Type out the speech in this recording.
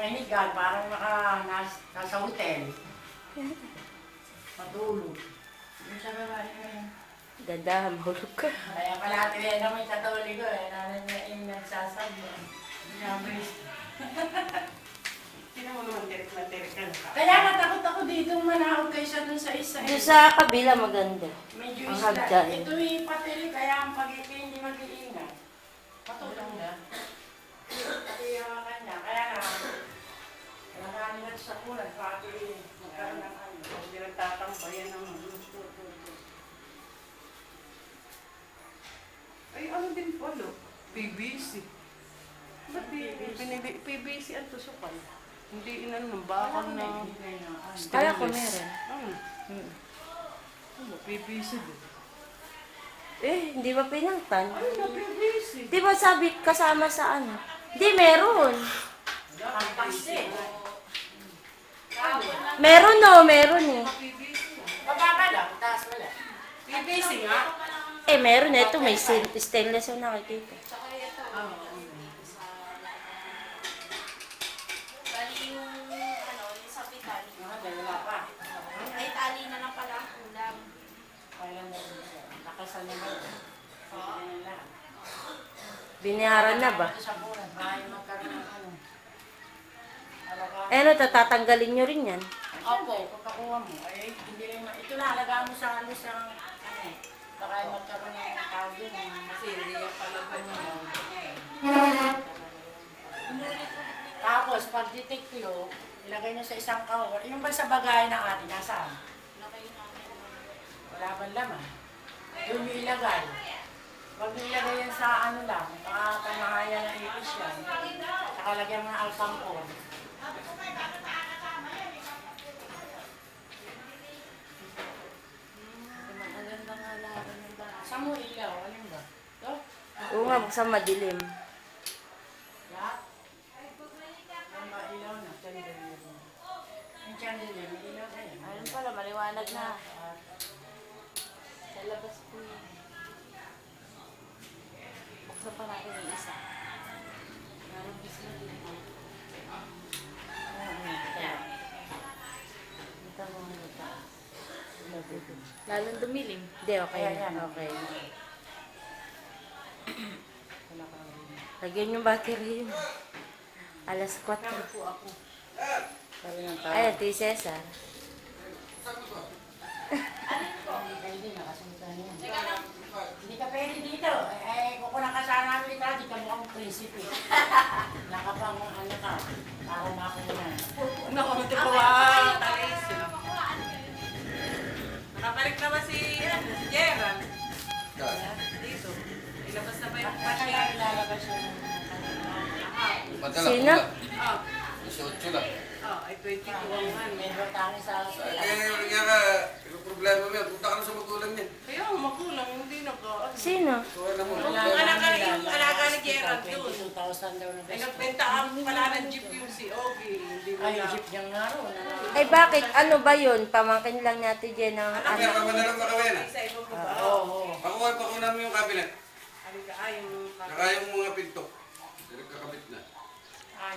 hinigan, parang nasa hotel. Matulog. Yung sa babae ko rin. Ganda, mahulog ka. Kaya pala na may katoliko eh. Nanay niya yung nagsasabi. Nabris. Sino mo naman tirik na ka? Kaya natakot ako dito manahog kaysa dun sa isa. Doon sa kabila maganda. Medyo Ang isla. hagdan. Ito yung patiri, kaya ang pag-ipi hindi mag-iingat. Patulong na. Pati yung kanya. Kaya na, nakaningat sa kulan. Pati magkaroon ng ano. Hindi nagtatambayan ng ay, ano din pala? PVC. Ba't PVC ang tusukan? Hindi inan ng bakal na Kaya ko meron. Ano, PVC din. Hindi ba pinangtan? Ano na PVC? Di ba sabi kasama sa ano? Di, meron. Ang paste. Meron meron eh. Bababa lang, taas wala. PVC nga? Meron. Ito may stainless yung nakikita. Bali yung yung sa pital. Wala pa. Ay, tali na lang pala ang ulam. Kaya nakasan na ba? Binayaran na ba? Sa bulan, bahay magkaroon ng ano. Ano, tatanggalin nyo rin yan. Opo, pagkakuha mo, ay hindi rin ito nalaga mo sa ano sa baka ay magkaroon ng tawag yun. Kasi hindi yung palaban niya. Tapos, pag detektiyo, ilagay nyo sa isang kahon. Yung ba sa bagay ng atin, nasaan? Wala bang laman? Doon nyo ilagay. Huwag nyo ilagay yan sa ano lang, kamahayan ng ipis yan. Saka lagyan mo ng alkampon. Maganda nga laban ng bahay. Saan mo ilaw? Alin ba? Ito? Oo nga, sa madilim. Lahat? Ang mailaw na, chandelier mo. Yung chandelier, may ilaw na yan. Ayun pala, maliwanag na. Sa labas po yan. Buksan pa natin yung isa. Parang gusto na din po. Ito mo nga ito. Lalong dumilim. Hindi, okay Ayan, na. yan. Okay. Wala ka rin. Lagyan yung battery yun. Alas 4. Po ako. Sabi ng tao. Ayan, ti Cesar. Pwede, nakasuntan yan. Hindi ka pwede dito. Kukulang ka sana namin dito, di ka mukhang prinsipe. Nakapang ano ka, para makunan. Nakamati pa ba? Talis yun. Nakabalik na ba si Gerald? Dito. Ilabas na ba yung Kasi ilalabas siya ng Madala, Sino? Ah, 18 lang. ay 22 ang ano. medyo tangi sa Kaya ka, yung problema mo yan, punta ka na sa magulang niya. Kaya makulang, hindi na ba? Sino? Kuha na mo. Yung alaga ni Gerald doon. 22,000 daw na Ay, peso. nagbenta pala ng jeep yung si Ogie. Hindi mo Ay, na. jeep niyang nga ro. Ay, bakit? Ano ba yun? Pamangkin lang natin dyan ng Kaya ano. ka madalang makawin ah. Sa ibang baba. Oo. Pakuha namin yung cabinet. Halika, yung Saka yung mga pinto. Hindi nagkakabit na.